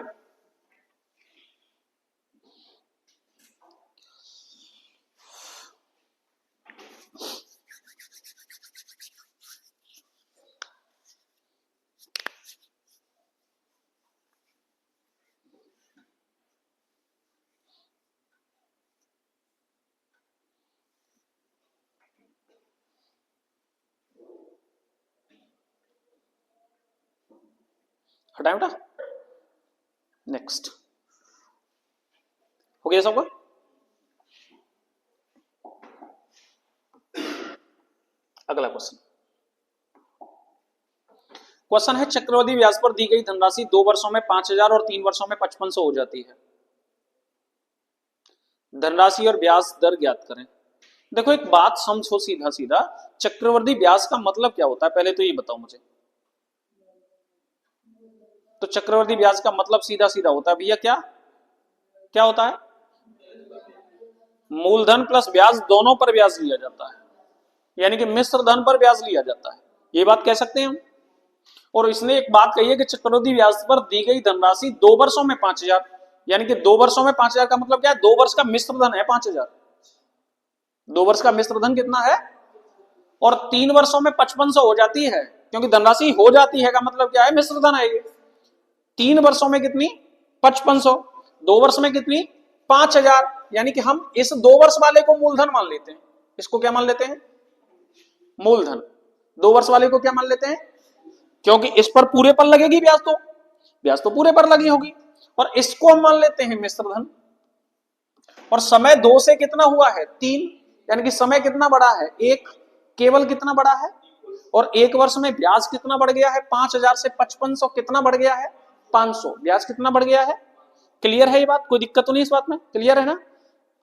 हटाए बेटा, नेक्स्ट हो गया सबका। अगला क्वेश्चन, क्वेश्चन है चक्रवृद्धि ब्याज पर दी गई धनराशि 2 वर्षों में 5,000 और 3 वर्षों में 5500 हो जाती है, धनराशि और ब्याज दर ज्ञात करें। देखो एक बात समझो सीधा सीधा, चक्रवृद्धि ब्याज का मतलब क्या होता है पहले तो ये बताओ मुझे। तो चक्रवृद्धि ब्याज का मतलब सीधा सीधा होता है भैया क्या क्या होता है, मूलधन प्लस ब्याज दोनों पर ब्याज लिया जाता है, यानी कि मिश्र धन पर ब्याज लिया जाता है, ये बात कह सकते हैं हम। और इसने एक बात कही है कि चक्रवृद्धि ब्याज पर दी गई धनराशि 2 वर्षों में 5,000, यानी कि 2 वर्षों में 5,000 का मतलब क्या है, 2 वर्ष का मिश्र धन है 5,000, 2 वर्ष का मिश्र धन कितना है, और 3 वर्षों में 5500 हो जाती है, क्योंकि धनराशि हो जाती है का मतलब क्या है, मिश्र धन है ये। 3 वर्षों में कितनी, 5500, 2 वर्ष में कितनी, 5,000, यानी कि हम इस 2 वर्ष वाले को मूलधन मान लेते हैं, इसको क्या मान लेते हैं, मूलधन। 2 वर्ष वाले को क्या मान लेते हैं, क्योंकि इस पर पूरे पर लगेगी ब्याज तो पूरे पर लगी होगी, और इसको हम मान लेते हैं मिश्र धन। और समय 2 से कितना हुआ है, 3, यानी कि समय कितना बढ़ा है, 1, केवल कितना बढ़ा है, और 1 वर्ष में ब्याज कितना बढ़ गया है, 5,000 से 5500 कितना बढ़ गया है, 500, ब्याज कितना बढ़ गया है। क्लियर है ये बात, कोई दिक्कत तो नहीं इस बात में, क्लियर है ना।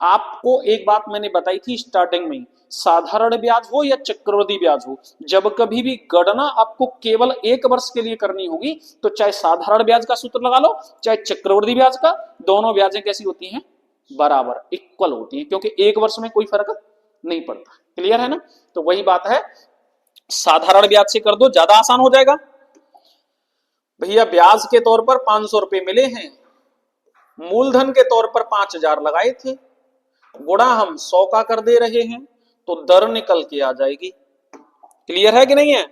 आपको एक बात मैंने बताई थी स्टार्टिंग में, साधारण ब्याज हो या चक्रवृद्धि ब्याज हो, जब कभी भी गणना आपको केवल 1 वर्ष के लिए करनी होगी तो चाहे साधारण ब्याज का सूत्र लगा लो चाहे चक्रवृद्धि ब्याज का, दोनों ब्याजें कैसी होती हैं, बराबर इक्वल होती हैं, क्योंकि 1 वर्ष में कोई फर्क नहीं पड़ता। क्लियर है ना, तो वही बात है, साधारण ब्याज से कर दो ज्यादा आसान हो जाएगा। भैया ब्याज के तौर पर 500 रुपए मिले हैं, मूलधन के तौर पर 5,000 लगाए थे, गुणा हम 100 का कर दे रहे हैं तो दर निकल के आ जाएगी। क्लियर है कि नहीं है,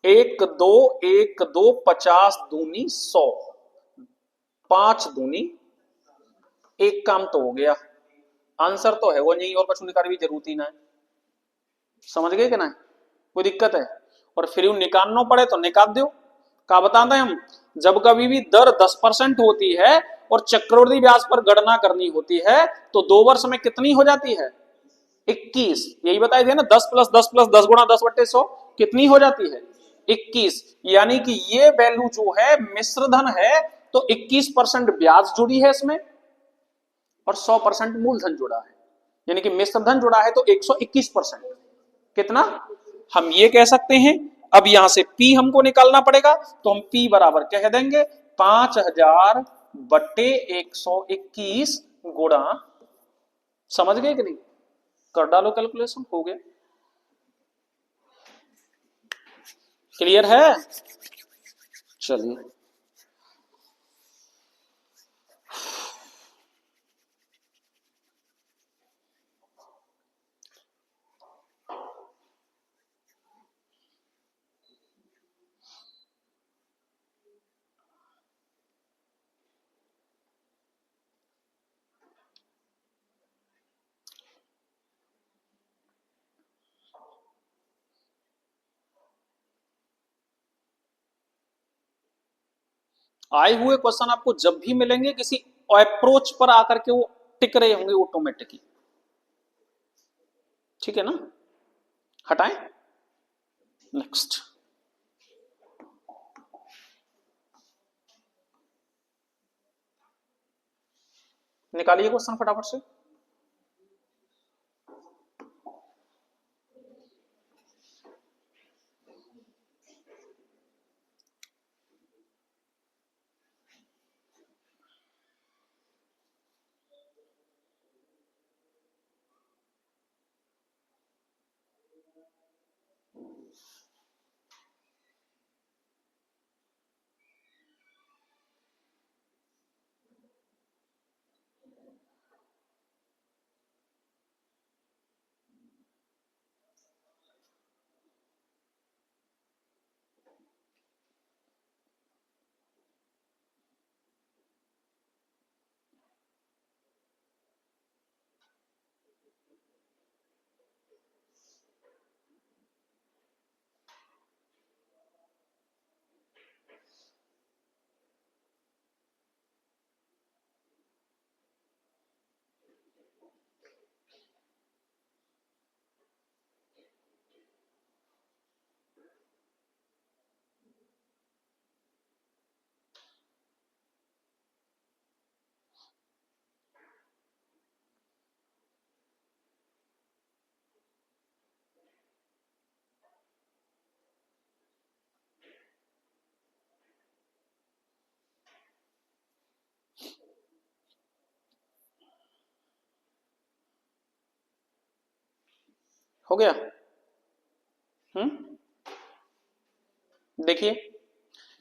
1 2 50 दूनी 100, 5 दूनी, एक काम तो हो गया, आंसर तो है वो नहीं, और कुछ निकालने की जरूरत ही ना है, समझ गए कि ना, कोई दिक्कत है। और फिर निकालना पड़े तो निकाल दो, क्या बताते हैं हम, जब कभी भी दर 10% होती है और चक्रवृद्धि ब्याज पर गणना करनी होती है तो 2 वर्ष में कितनी हो जाती है, 21, यही बताए थे ना, 10 प्लस 10 प्लस 10 गुणा 10/100 कितनी हो जाती है, 21, यानी कि ये वैल्यू जो है मिश्र धन है, तो 21% ब्याज जुड़ी है इसमें और 100% मूलधन जुड़ा है, यानी कि मिश्र धन जुड़ा है तो 121%, कितना, हम ये कह सकते हैं। अब यहां से P हमको निकालना पड़ेगा, तो हम P बराबर कह देंगे 5,000/121 गुणा, समझ गए कि नहीं, कर डालो कैलकुलेशन, हो गया। क्लियर है, चलिए आए हुए क्वेश्चन आपको जब भी मिलेंगे किसी अप्रोच पर आकर के वो टिक रहे होंगे ऑटोमेटिकली, ठीक है ना, हटाएं, नेक्स्ट निकालिए क्वेश्चन फटाफट से। हो गया। देखिए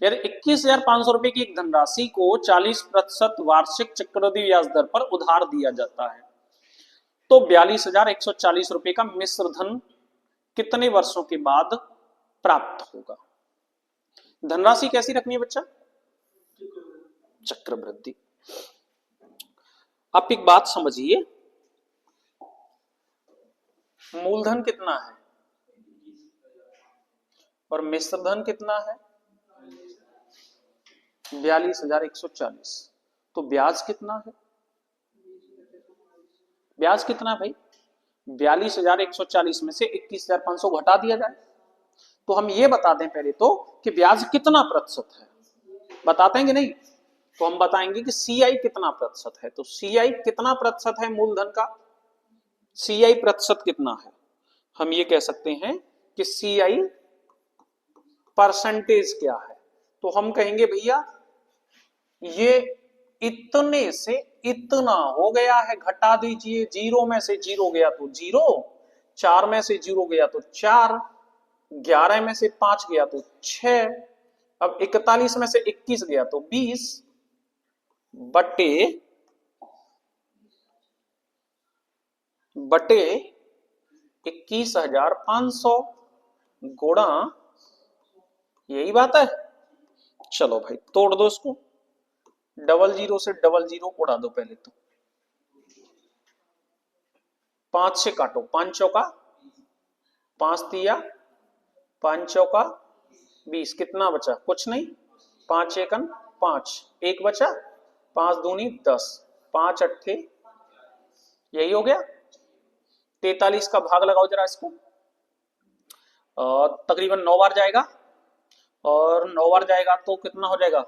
यदि 21,500 रुपए की एक धनराशि को 40% वार्षिक चक्रवृद्धि ब्याज दर पर उधार दिया जाता है तो 42,140 रुपए का मिश्र धन कितने वर्षों के बाद प्राप्त होगा। धनराशि कैसी रखनी है बच्चा, चक्रवृद्धि। आप एक बात समझिए, मूलधन कितना है और मिश्र धन कितना है, 42,140। तो ब्याज कितना है, ब्याज कितना भाई, 42,140 में से 21,500 घटा दिया जाए तो हम ये बता दें पहले तो कि ब्याज कितना प्रतिशत है, बताते हैं कि नहीं। तो हम बताएंगे कि सीआई कितना प्रतिशत है। तो सीआई कितना प्रतिशत है मूलधन का, सीआई प्रतिशत कितना है, हम ये कह सकते हैं कि सीआई परसेंटेज क्या है। तो हम कहेंगे भैया ये इतने से इतना हो गया है, घटा दीजिए, 0 में से 0 गया तो 0, 4 में से 0 गया तो 4, 11 में से 5 गया तो 6, अब 41 में से 21 गया तो 20 बटे 21,500 गुणा, यही बात है। चलो भाई तोड़ दो इसको, 00 से 00 उड़ा दो पहले तो, 5 से काटो, 5 चौका 5 दिया, 5 चौका 20, कितना बचा, कुछ नहीं, 5 एकन 5, एक बचा, 5 दूनी 10, 5 अट्ठे, यही हो गया। 43 का भाग लगाओ जरा इसको, तकरीबन 9 बार जाएगा, और 9 बार जाएगा तो कितना हो जाएगा,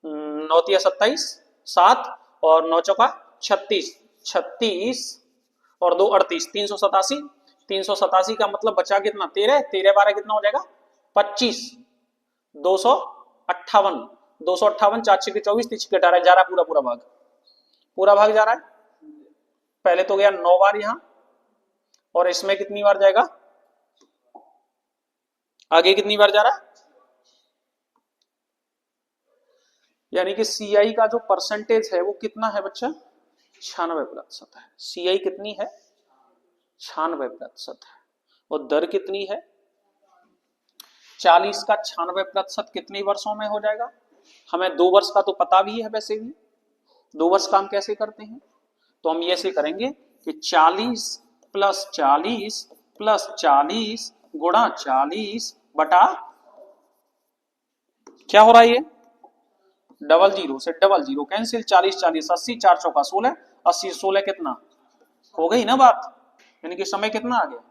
9 तिया 27, 7 और 9 चौका 36, 36 और 2 38, 387, 387 का मतलब बचा कितना, 13, 13 12 कितना हो जाएगा 25, 258, 258, 4 6 24, 3 6 18 जा रहा है, पूरा भाग, पूरा भाग जा रहा है। पहले तो गया 9 बार यहां, और इसमें कितनी बार जाएगा, आगे कितनी बार जा रहा है, यानी कि सीआई का जो परसेंटेज है वो कितना है बच्चा, 96% है। सीआई कितनी है, 96% है। और दर कितनी है, 40 का 96% कितने वर्षों में हो जाएगा, हमें 2 वर्ष का तो पता भी है, वैसे भी 2 वर्ष काम कैसे करते हैं, तो हम ऐसे करेंगे कि 40 प्लस 40 प्लस 40 गुणा 40 बटा, क्या हो रहा है ये, 00 से 00 कैंसिल, 40 40 80, 4 चौका 16, 80 16 कितना हो गई ना बात, यानी कि समय कितना आ गया।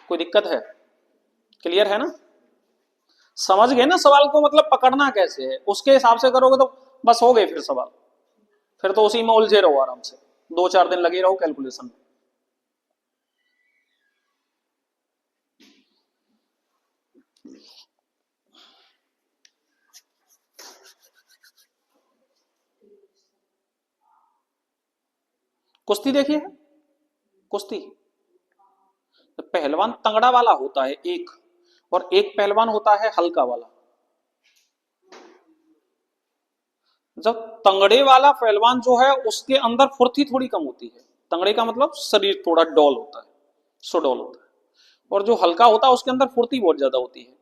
कोई दिक्कत है, क्लियर है ना, समझ गए ना सवाल को, मतलब पकड़ना कैसे है उसके हिसाब से करोगे तो बस हो गए फिर सवाल, फिर तो उसी में उलझे रहो आराम से, 2 4 दिन लगे रहो कैलकुलेशन में। कुश्ती देखिए, कुश्ती पहलवान तंगड़ा वाला होता है एक, और एक पहलवान होता है हल्का वाला। जब तंगड़े वाला पहलवान जो है उसके अंदर फुर्ती थोड़ी कम होती है, तंगड़े का मतलब शरीर थोड़ा डॉल होता है, सुडौल होता है, और जो हल्का होता है उसके अंदर फुर्ती बहुत ज्यादा होती है।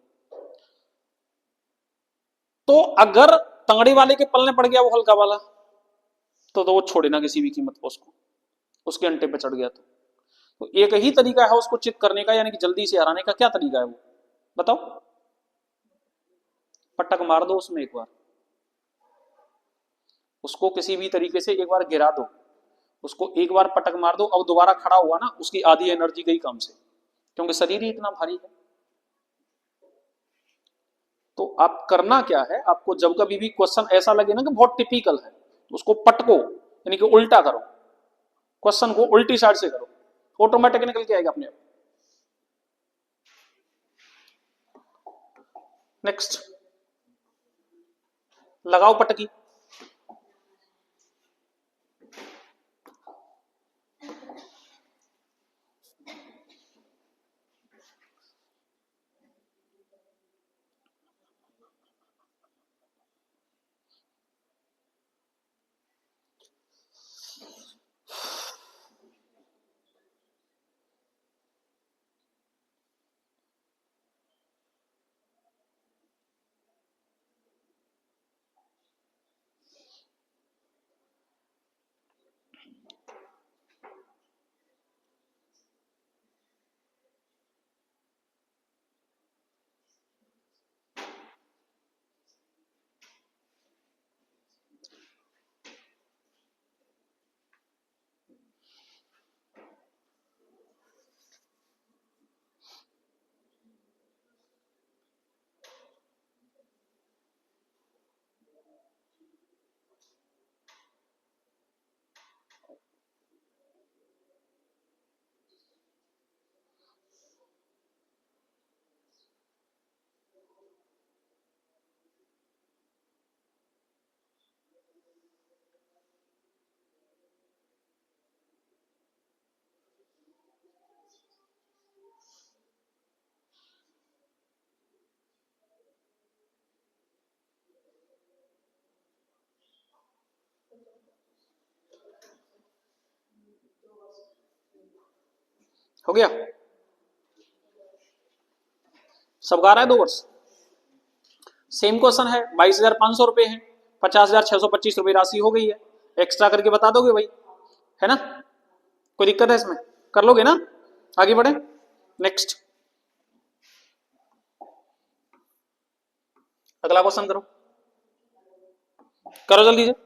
तो अगर तंगड़े वाले के पलने पड़ गया वो हल्का वाला, तो वो छोड़े ना किसी भी कीमत पर उसको, उसके अंटे पे चढ़ गया तो एक ही तरीका है उसको चित करने का, यानी कि जल्दी से हराने का। क्या तरीका है वो बताओ, पटक मार दो उसमें एक बार, उसको किसी भी तरीके से एक बार गिरा दो, उसको एक बार पटक मार दो, अब दोबारा खड़ा हुआ ना उसकी आधी एनर्जी गई काम से, क्योंकि शरीर ही इतना भारी है। तो आप करना क्या है, आपको जब कभी भी क्वेश्चन ऐसा लगे ना कि बहुत टिपिकल है, तो उसको पटको, यानी कि उल्टा करो, क्वेश्चन को उल्टी साइड से करो, ऑटोमेटिक निकल के आएगा अपने आप। नेक्स्ट, लगाओ पटकी। हो गया, सबका आ रहा है 2 वर्ष। सेम क्वेश्चन है, 22,500 रुपए है, 50,625 रुपए राशि हो गई है। एक्स्ट्रा करके बता दोगे भाई, है ना? कोई दिक्कत है इसमें? कर लोगे ना? आगे बढ़े, नेक्स्ट, अगला क्वेश्चन करो, करो जल्दी से।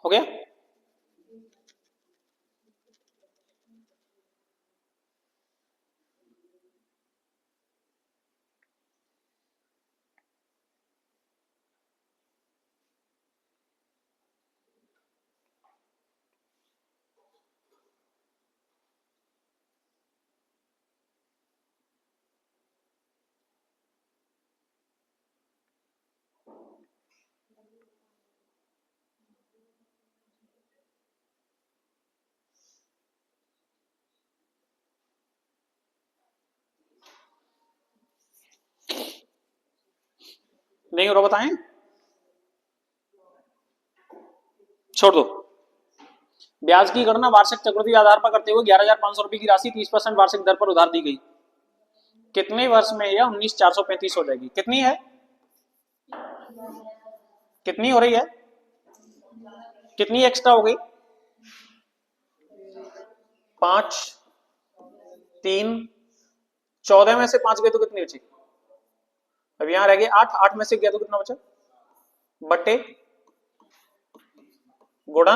हो गया, नहीं हो रहा बताएं, छोड़ दो। ब्याज की गणना वार्षिक चक्रवृद्धि आधार पर करते हुए 11,500 रुपए की राशि 30% वार्षिक दर पर उधार दी गई। कितने वर्ष में यह 19,435 हो जाएगी? कितनी है, कितनी हो रही है, कितनी एक्स्ट्रा हो गई? 5, 3, 14 में से 5 गए तो कितनी बची? अब यहां रह गए 8, 8 में से गया तो कितना बचा? बटे गुणा,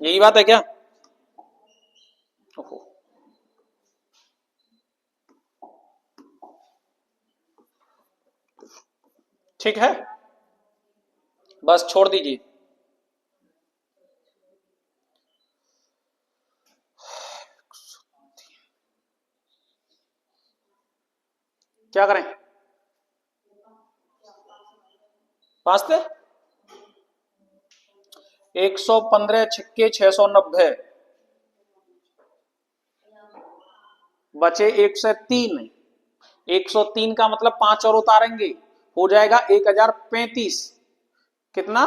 यही बात है क्या? ठीक है, बस छोड़ दीजिए। क्या करें? 5 थे 115 छिक्के 690 बचे 103। 103 का मतलब 5 और उतारेंगे, हो जाएगा 1035। कितना?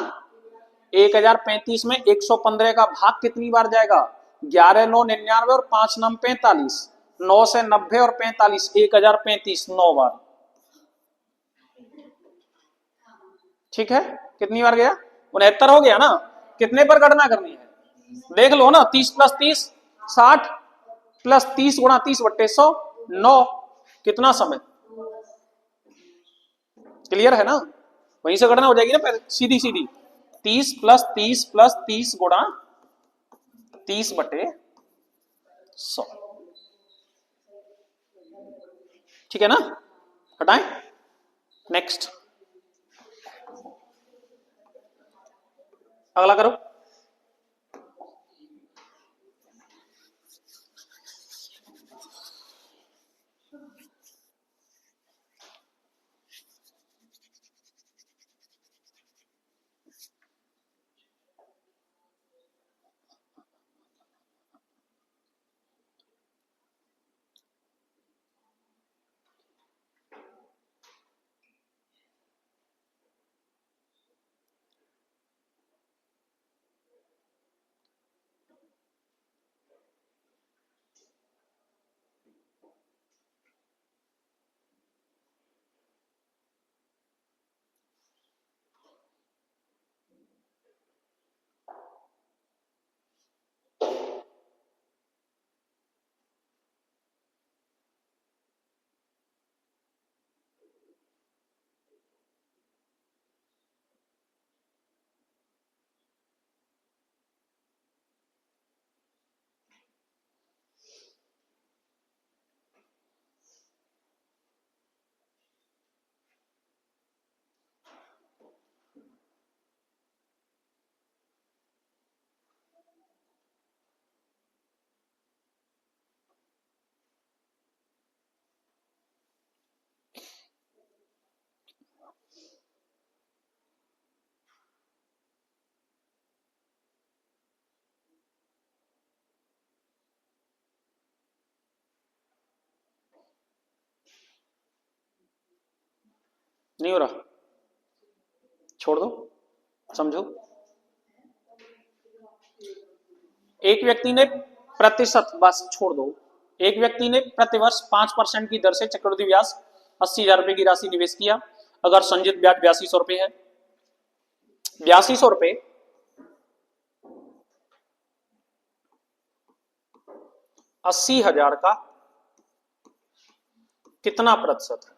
1035 में 115 का भाग कितनी बार जाएगा? 11 9 99 और 5 9 45। 9 से 90 और 45, 1035 9 बार। ठीक है, कितनी बार गया? 69 हो गया ना। कितने पर गणना करनी है? देख लो ना, 30 प्लस 30 60 प्लस 30 गुणा 30 बट्टे 100 9। कितना समय? क्लियर है ना? वहीं से गणना हो जाएगी ना सीधी सीधी। 30 प्लस 30 प्लस 30 गुणा 30 बटे 100। ठीक है ना? हटाएं, नेक्स्ट अगला करो। नहीं हो रहा, छोड़ दो, समझो। एक व्यक्ति ने प्रतिशत, बस छोड़ दो। एक व्यक्ति ने प्रतिवर्ष 5% की दर से चक्रवृद्धि ब्याज 80,000 रुपए की राशि निवेश किया। अगर संचित ब्याज 8200 रुपए है, 8200 रुपए 80,000 का कितना प्रतिशत है?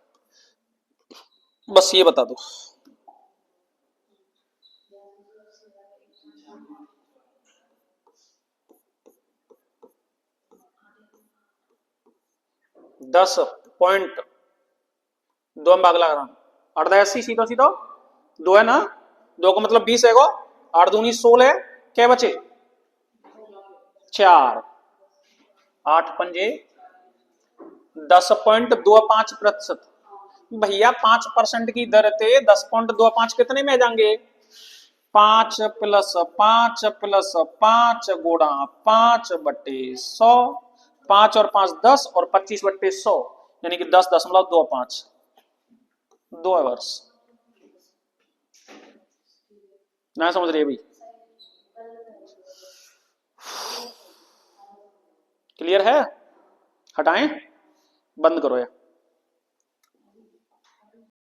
बस ये बता दो। दस पॉइंट दो में भाग लगा रहा हूं, 88 सीधो सीधो 2 है ना, 2 का मतलब 20 है गो, 8 दूनी 16, क्या बचे? 4, 8 पंजे 10.25%। भैया 5% की दर थे, 10.25 कितने में जाएंगे? 5 प्लस 5 प्लस 5 गुणा 5 बटे 100। 5 और 5 10 और 25 बटे 100, यानी कि 10.25 2 वर्ष। ना समझ रही है भाई? क्लियर है? हटाएं, बंद करो यार।